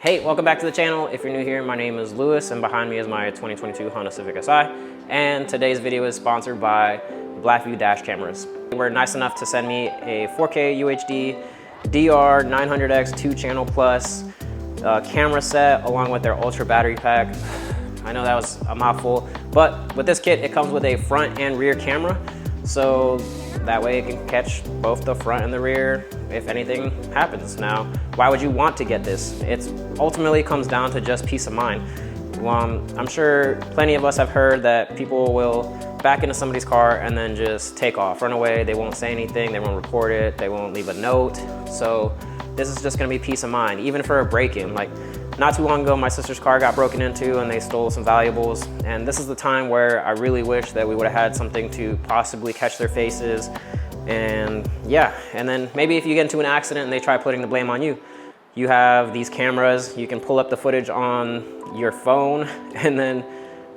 Hey, welcome back to the channel. If you're new here, my name is Lewis and behind me is my 2022 Honda Civic Si. And today's video is sponsored by Blackvue dash cameras. They were nice enough to send me a 4K UHD DR 900X 2-channel plus camera set along with their ultra battery pack. I know that was a mouthful, but with this kit, it comes with a front and rear camera. So that way it can catch both the front and the rear if anything happens. Now, why would you want to get this? It ultimately comes down to just peace of mind. I'm sure plenty of us have heard that people will back into somebody's car and then just take off, run away. They won't say anything, they won't report it, they won't leave a note. So this is just gonna be peace of mind, even for a break-in. Like, not too long ago, my sister's car got broken into and they stole some valuables. And this is the time where I really wish that we would have had something to possibly catch their faces. And yeah, and then maybe if you get into an accident and they try putting the blame on you, you have these cameras, you can pull up the footage on your phone and then,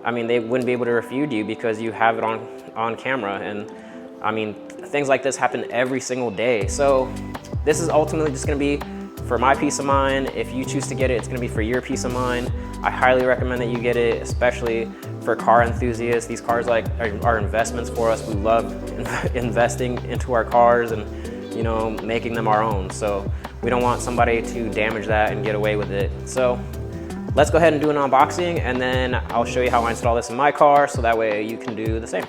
I mean, they wouldn't be able to refute you because you have it on camera. And I mean, things like this happen every single day. So this is ultimately just gonna be for my peace of mind. If you choose to get it, it's gonna be for your peace of mind. I highly recommend that you get it, especially for car enthusiasts. These cars are investments for us. We love investing into our cars and, you know, making them our own. So we don't want somebody to damage that and get away with it. So let's go ahead and do an unboxing and then I'll show you how I install this in my car so that way you can do the same.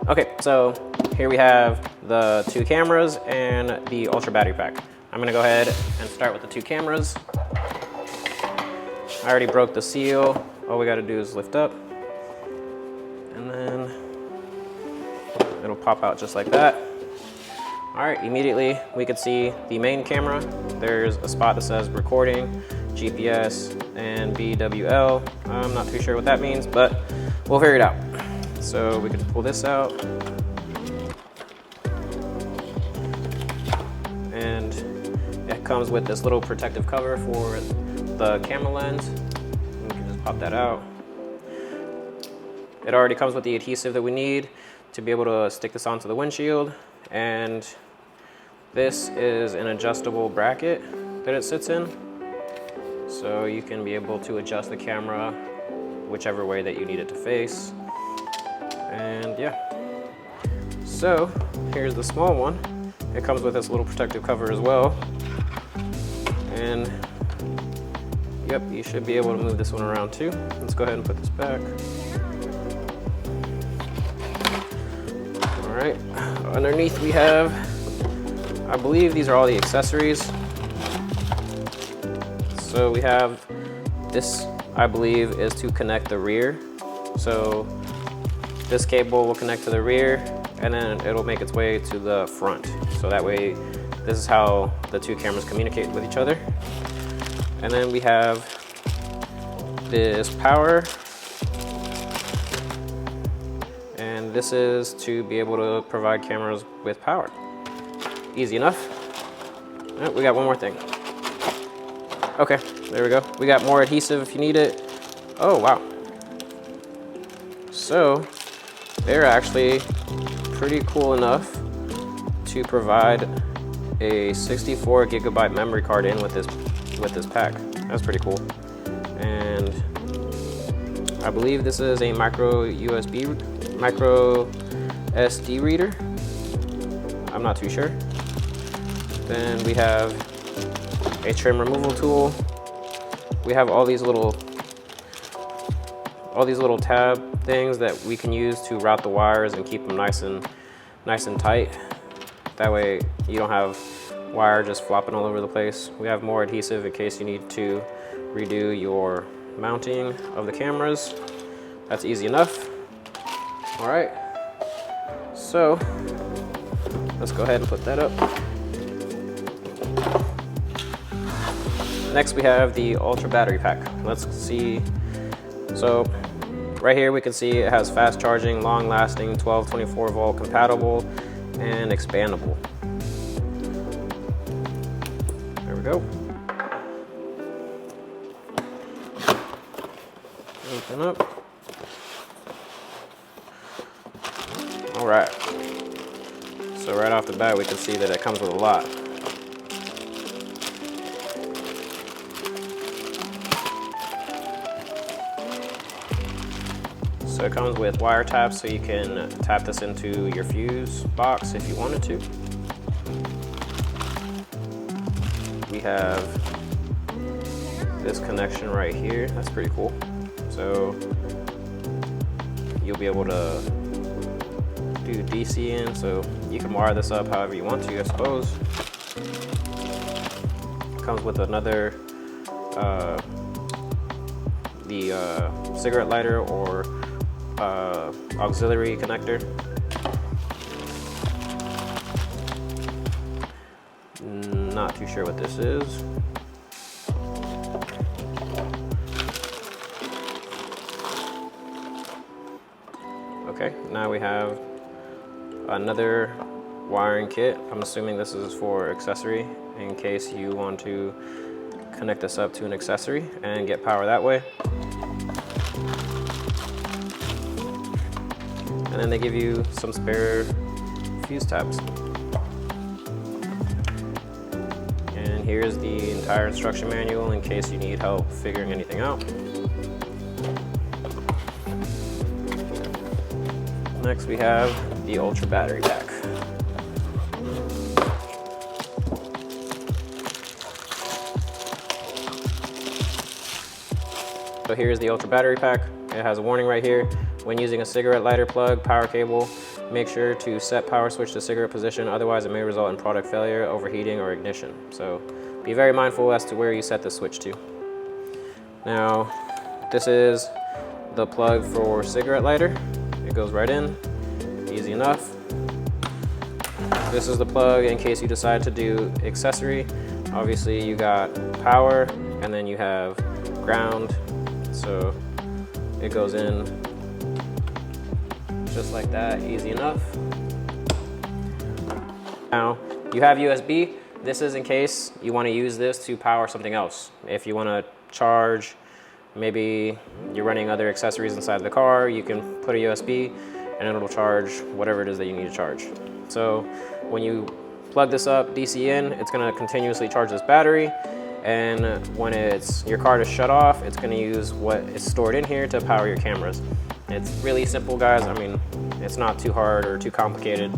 Okay, so here we have the two cameras and the ultra battery pack. I'm gonna go ahead and start with the two cameras. I already broke the seal. All we gotta do is lift up and then it'll pop out just like that. All right, immediately we could see the main camera. There's a spot that says recording, GPS, and BWL. I'm not too sure what that means, but we'll figure it out. So we can pull this out. And it comes with this little protective cover for the camera lens. We can just pop that out. It already comes with the adhesive that we need to be able to stick this onto the windshield. And this is an adjustable bracket that it sits in. So you can be able to adjust the camera whichever way that you need it to face. And yeah. So here's the small one. It comes with this little protective cover as well. And yep, you should be able to move this one around too. Let's go ahead and put this back. All right, underneath we have, I believe these are all the accessories. So we have this, I believe, is to connect the rear. So this cable will connect to the rear and then it'll make its way to the front. So that way, this is how the two cameras communicate with each other. And then we have this power. And this is to be able to provide cameras with power. Easy enough. Oh, we got one more thing. Okay, there we go. We got more adhesive if you need it. Oh, wow. So they're actually pretty cool enough to provide a 64 gigabyte memory card in with this pack. That's pretty cool. And I believe this is a micro SD reader. I'm not too sure. Then we have a trim removal tool. We have all these little tab things that we can use to route the wires and keep them nice and tight. That way you don't have wire just flopping all over the place. We have more adhesive in case you need to redo your mounting of the cameras. That's easy enough. All right, so let's go ahead and put that up. Next we have the ultra battery pack. Let's see. So right here we can see it has fast charging, long lasting, 12-24 volt compatible, and expandable. There we go. Open up. All right. So right off the bat, we can see that it comes with a lot. So it comes with wire taps, so you can tap this into your fuse box if you wanted to. We have this connection right here. That's pretty cool. So you'll be able to do DC in, so you can wire this up however you want to, I suppose. It comes with another cigarette lighter or auxiliary connector. Not too sure what this is. Okay, now we have another wiring kit. I'm assuming this is for accessory in case you want to connect this up to an accessory and get power that way. And then they give you some spare fuse tabs. And here's the entire instruction manual in case you need help figuring anything out. Next we have the Ultra battery pack. So here's the Ultra battery pack. It has a warning right here. When using a cigarette lighter plug, power cable, make sure to set power switch to cigarette position, otherwise it may result in product failure, overheating, or ignition. So be very mindful as to where you set the switch to. Now, this is the plug for cigarette lighter. It goes right in, easy enough. This is the plug in case you decide to do accessory. Obviously you got power and then you have ground. So it goes in just like that, easy enough. Now you have USB. This is in case you want to use this to power something else. If you want to charge, maybe you're running other accessories inside the car, you can put a USB and it'll charge whatever it is that you need to charge. So when you plug this up DC in, it's going to continuously charge this battery. And when your car is shut off, it's going to use what is stored in here to power your cameras. It's really simple, guys. I mean, it's not too hard or too complicated.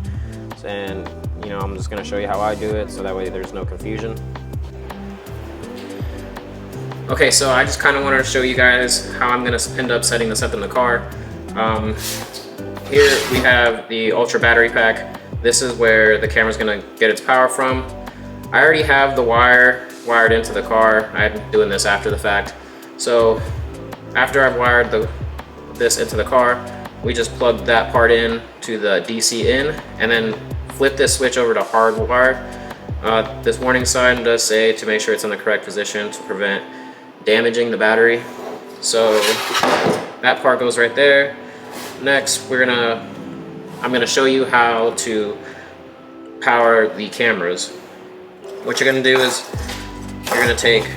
And you know, I'm just going to show you how I do it so that way there's no confusion. Okay, so I just kind of wanted to show you guys how I'm going to end up setting this up in the car. Here we have the Ultra battery pack. This is where the camera's going to get its power from. I already have the wire wired into the car. I'm doing this after the fact. So after I've wired this into the car, we just plug that part in to the DC in and then flip this switch over to hardwire. This warning sign does say to make sure it's in the correct position to prevent damaging the battery. So that part goes right there. Next, I'm gonna show you how to power the cameras. What you're gonna do is you're gonna take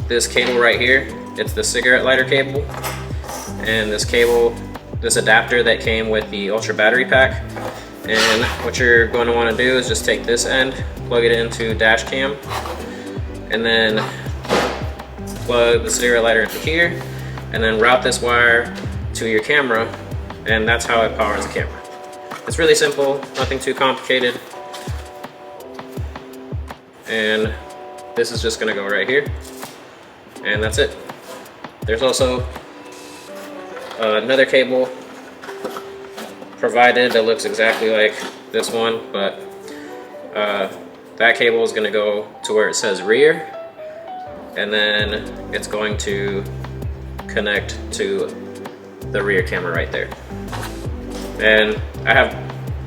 this cable right here. It's the cigarette lighter cable, and this adapter that came with the Ultra battery pack. And what you're going to want to do is just take this end, plug it into dash cam, and then plug the cigarette lighter into here, and then route this wire to your camera, and that's how it powers the camera. It's really simple, nothing too complicated. And this is just going to go right here, and that's it. There's also another cable provided that looks exactly like this one, but that cable is going to go to where it says rear, and then it's going to connect to the rear camera right there. And I have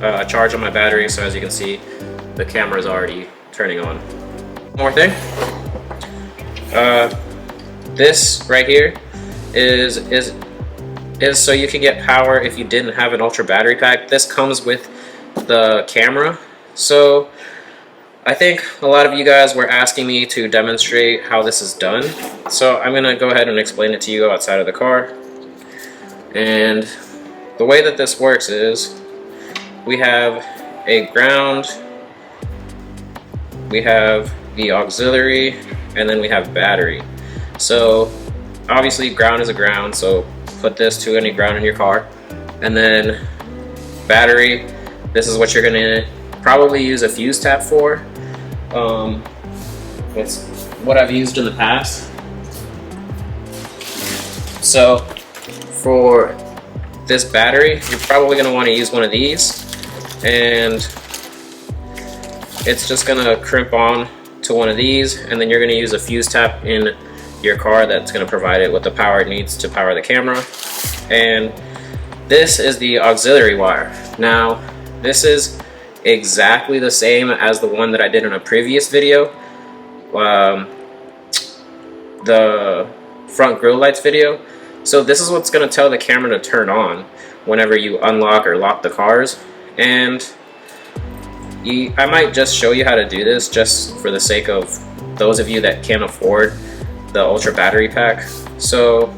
a charge on my battery, so as you can see, the camera is already turning on. One more thing, this right here is so you can get power if you didn't have an Ultra battery pack. This comes with the camera. So I think a lot of you guys were asking me to demonstrate how this is done. So I'm gonna go ahead and explain it to you outside of the car. And the way that this works is we have a ground, we have the auxiliary, and then we have battery. So obviously ground is a ground, so put this to any ground in your car. And then battery, this is what you're gonna probably use a fuse tap for. It's what I've used in the past. So for this battery, you're probably gonna wanna use one of these, and it's just gonna crimp on to one of these, and then you're gonna use a fuse tap in your car that's gonna provide it with the power it needs to power the camera. And this is the auxiliary wire. Now, this is exactly the same as the one that I did in a previous video, the front grille lights video. So this is what's gonna tell the camera to turn on whenever you unlock or lock the cars. And I might just show you how to do this just for the sake of those of you that can't afford the Ultra battery pack. So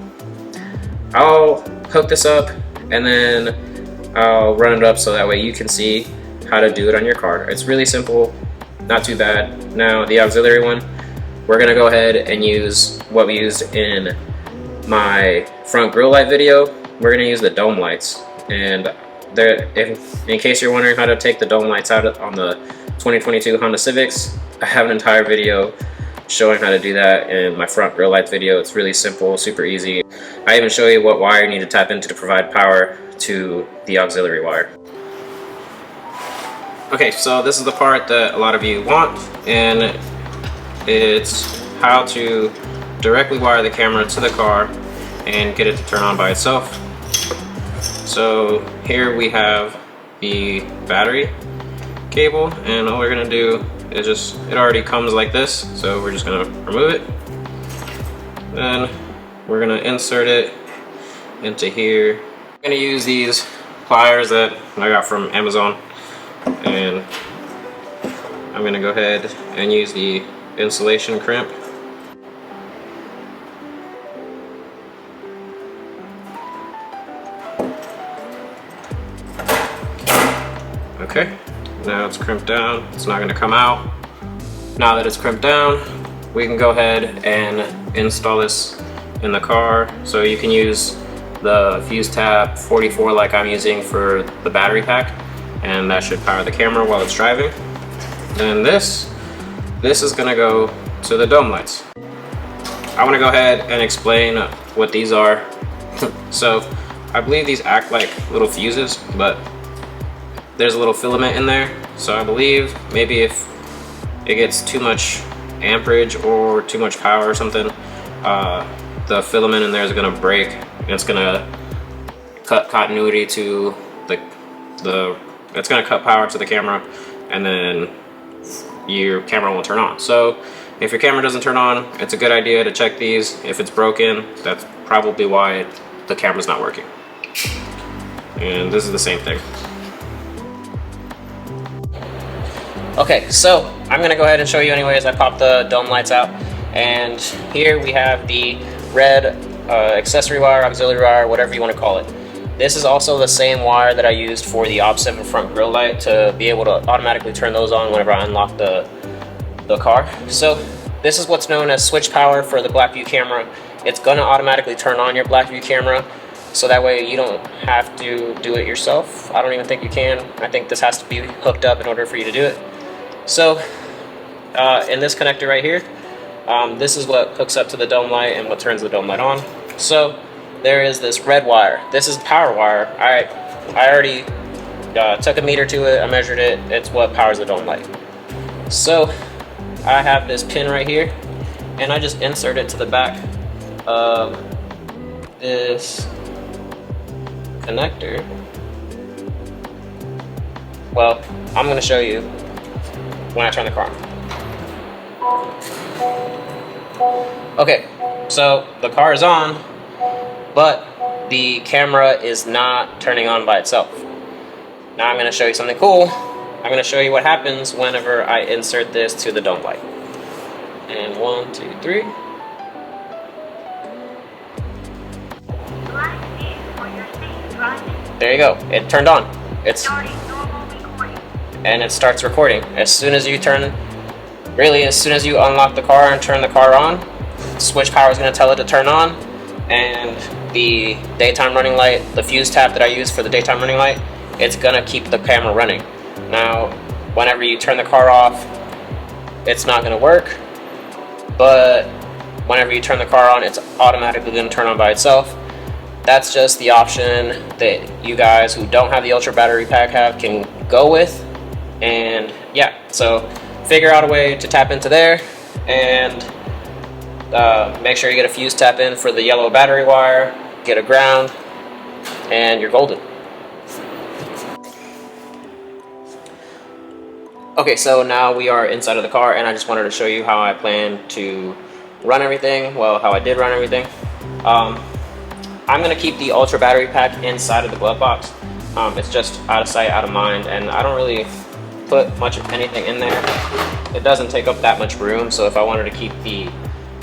I'll hook this up and then I'll run it up so that way you can see how to do it on your car. It's really simple, not too bad. Now the auxiliary one, we're gonna go ahead and use what we used in my front grille light video. We're gonna use the dome lights. And in case you're wondering how to take the dome lights out on the 2022 Honda Civics, I have an entire video showing how to do that in my front grille lights video. It's really simple, super easy. I even show you what wire you need to tap into to provide power to the auxiliary wire. Okay, so this is the part that a lot of you want, and it's how to directly wire the camera to the car and get it to turn on by itself. So here we have the battery cable, and all we're gonna do is it already comes like this, so we're just gonna remove it. Then we're gonna insert it into here. I'm gonna use these pliers that I got from Amazon, and I'm gonna go ahead and use the insulation crimp. Okay, now it's crimped down. It's not going to come out. Now that it's crimped down, we can go ahead and install this in the car. So you can use the fuse tap 44 like I'm using for the battery pack, and that should power the camera while it's driving. Then this is going to go to the dome lights. I want to go ahead and explain what these are. So I believe these act like little fuses, but there's a little filament in there. So I believe maybe if it gets too much amperage or too much power or something, the filament in there is gonna break, and it's gonna cut continuity to it's gonna cut power to the camera, and then your camera won't turn on. So if your camera doesn't turn on, it's a good idea to check these. If it's broken, that's probably why the camera's not working. And this is the same thing. Okay, so I'm gonna go ahead and show you anyways. I popped the dome lights out, and here we have the red accessory wire, auxiliary wire, whatever you want to call it. This is also the same wire that I used for the OP7 front grille light to be able to automatically turn those on whenever I unlock the car. So this is what's known as switch power for the Blackvue camera. It's gonna automatically turn on your Blackvue camera, so that way you don't have to do it yourself. I don't even think you can. I think this has to be hooked up in order for you to do it. So in this connector right here, this is what hooks up to the dome light and what turns the dome light on. So there is this red wire. This is power wire. I already took a meter to it, I measured it. It's what powers the dome light. So I have this pin right here, and I just insert it to the back of this connector. Well, I'm gonna show you when I turn the car on. Okay, so the car is on, but the camera is not turning on by itself. Now I'm going to show you something cool. I'm going to show you what happens whenever I insert this to the dome light. And 1, 2, 3. There you go. It turned on. And it starts recording. As soon as you unlock the car and turn the car on, switch power is going to tell it to turn on, and the daytime running light, the fuse tap that I use for the daytime running light, it's gonna keep the camera running. Now, whenever you turn the car off, it's not gonna work, but whenever you turn the car on, it's automatically gonna turn on by itself. That's just the option that you guys who don't have the Ultra battery pack can go with. And yeah, so figure out a way to tap into there, and make sure you get a fuse tap in for the yellow battery wire, get a ground, and you're golden. Okay, so now we are inside of the car, and I just wanted to show you how I plan to run everything, well, how I did run everything. I'm gonna keep the Ultra battery pack inside of the glove box. It's just out of sight, out of mind, and I don't really put much of anything in there. It doesn't take up that much room, so if I wanted to keep the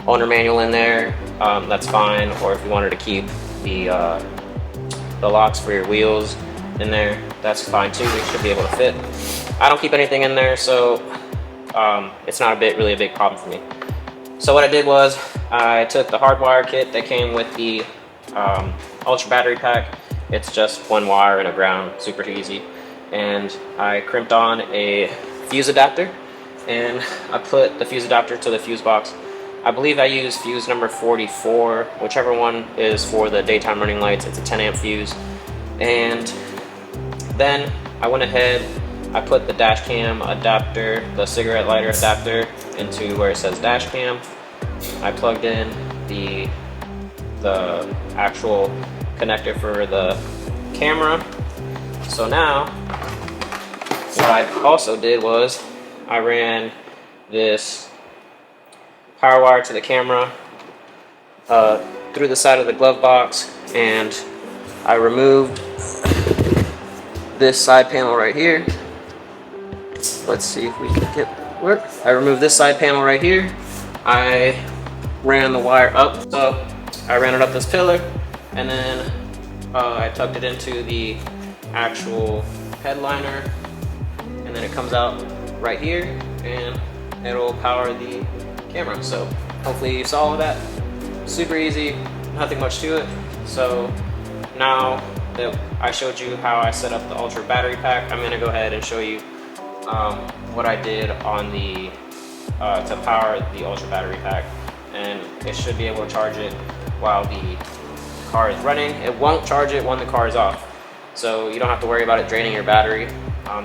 owner manual in there, that's fine. Or if you wanted to keep the locks for your wheels in there, that's fine too. They should be able to fit. I don't keep anything in there, so it's not really a big problem for me. So what I did was I took the Hardwire kit that came with the Ultra battery pack. It's just one wire and a ground, super easy. And I crimped on a fuse adapter, and I put the fuse adapter to the fuse box. I believe I used fuse number 44, whichever one is for the daytime running lights. It's a 10 amp fuse. And then I went ahead, I put the dash cam adapter, the cigarette lighter adapter, into where it says dash cam. I plugged in the actual connector for the camera. So now what I also did was I ran this power wire to the camera through the side of the glove box, and I removed this side panel right here. Let's see if we can get it to work. I removed this side panel right here. I ran the wire up, so I ran it up this pillar, and then I tucked it into the actual headliner, and then it comes out right here, and it'll power the camera. So hopefully you saw all of that. Super easy, nothing much to it. So now that I showed you how I set up the Ultra battery pack, I'm gonna go ahead and show you what I did on the to power the Ultra battery pack, and it should be able to charge it while the car is running. It won't charge it when the car is off, so you don't have to worry about it draining your battery.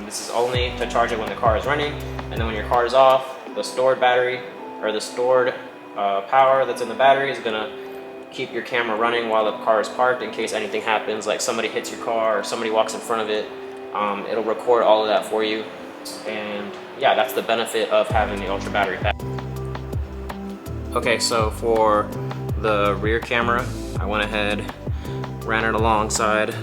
This is only to charge it when the car is running, and then when your car is off, the stored battery, or the stored power that's in the battery, is gonna keep your camera running while the car is parked in case anything happens, like somebody hits your car or somebody walks in front of it. It'll record all of that for you. And yeah, that's the benefit of having the Ultra battery pack. Okay, so for the rear camera, I went ahead, ran it alongside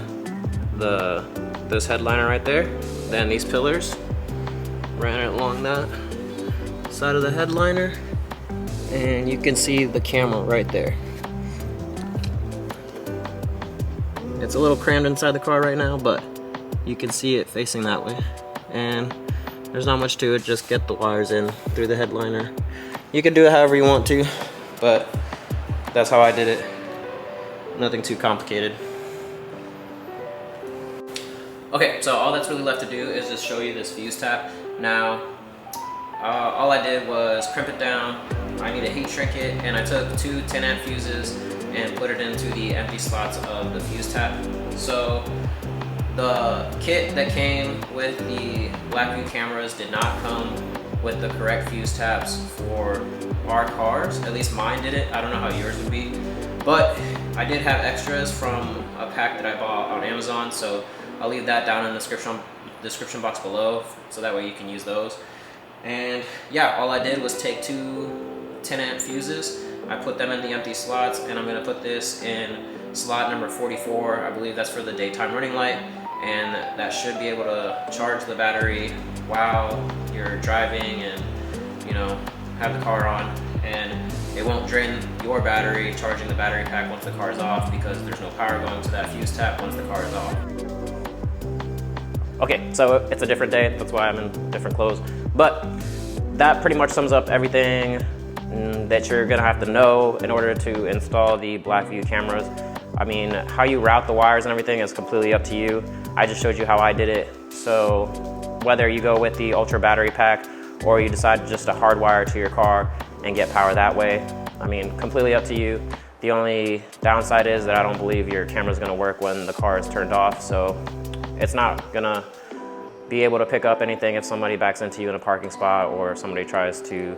this headliner right there, then these pillars, ran it along that side of the headliner, and you can see the camera right there. It's a little crammed inside the car right now, but you can see it facing that way. And there's not much to it, just get the wires in through the headliner. You can do it however you want to, but that's how I did it. Nothing too complicated. Okay, so all that's really left to do is just show you this fuse tap. Now, all I did was crimp it down. I need a heat shrink it, and I took two 10 amp fuses and put it into the empty slots of the fuse tap. So the kit that came with the Blackvue cameras did not come with the correct fuse taps for our cars. At least mine didn't. I don't know how yours would be. But I did have extras from a pack that I bought on Amazon, so I'll leave that down in the description box below, so that way you can use those. And yeah, all I did was take two 10 amp fuses. I put them in the empty slots, and I'm gonna put this in slot number 44. I believe that's for the daytime running light, and that should be able to charge the battery while you're driving and, you know, have the car on, and it won't drain your battery charging the battery pack once the car is off, because there's no power going to that fuse tap once the car is off. Okay, so it's a different day, that's why I'm in different clothes, but that pretty much sums up everything that you're gonna have to know in order to install the Blackvue cameras. I mean, how you route the wires and everything is completely up to you. I just showed you how I did it. So whether you go with the Ultra battery pack or you decide just to hardwire to your car and get power that way, I mean, completely up to you. The only downside is that I don't believe your camera's gonna work when the car is turned off, so it's not gonna be able to pick up anything if somebody backs into you in a parking spot or somebody tries to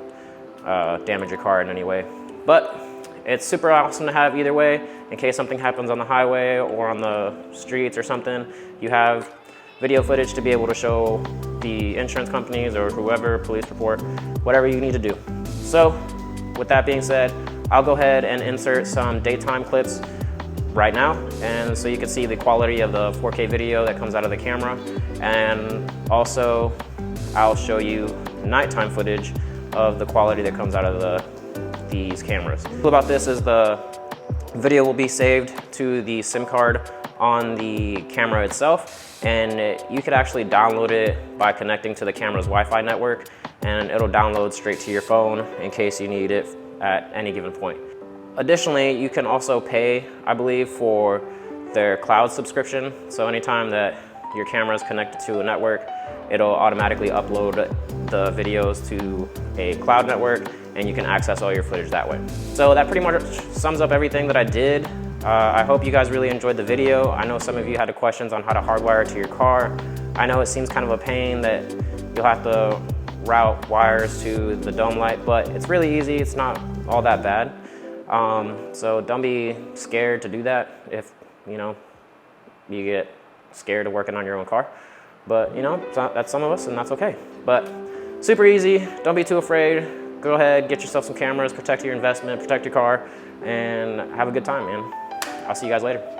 damage your car in any way. But it's super awesome to have either way. In case something happens on the highway or on the streets or something, you have video footage to be able to show the insurance companies or whoever, police report, whatever you need to do. So with that being said, I'll go ahead and insert some daytime clips right now, and so you can see the quality of the 4K video that comes out of the camera, and also I'll show you nighttime footage of the quality that comes out of these cameras. What about this is the video will be saved to the SIM card on the camera itself, and you could actually download it by connecting to the camera's Wi-Fi network, and it'll download straight to your phone in case you need it at any given point. Additionally, you can also pay, I believe, for their cloud subscription. So anytime that your camera is connected to a network, it'll automatically upload the videos to a cloud network, and you can access all your footage that way. So that pretty much sums up everything that I did. I hope you guys really enjoyed the video. I know some of you had questions on how to hardwire to your car. I know it seems kind of a pain that you'll have to route wires to the dome light, but it's really easy. It's not all that bad. So don't be scared to do that if, you get scared of working on your own car. But, that's some of us, and that's okay. But super easy. Don't be too afraid. Go ahead, get yourself some cameras, protect your investment, protect your car, and have a good time, man. I'll see you guys later.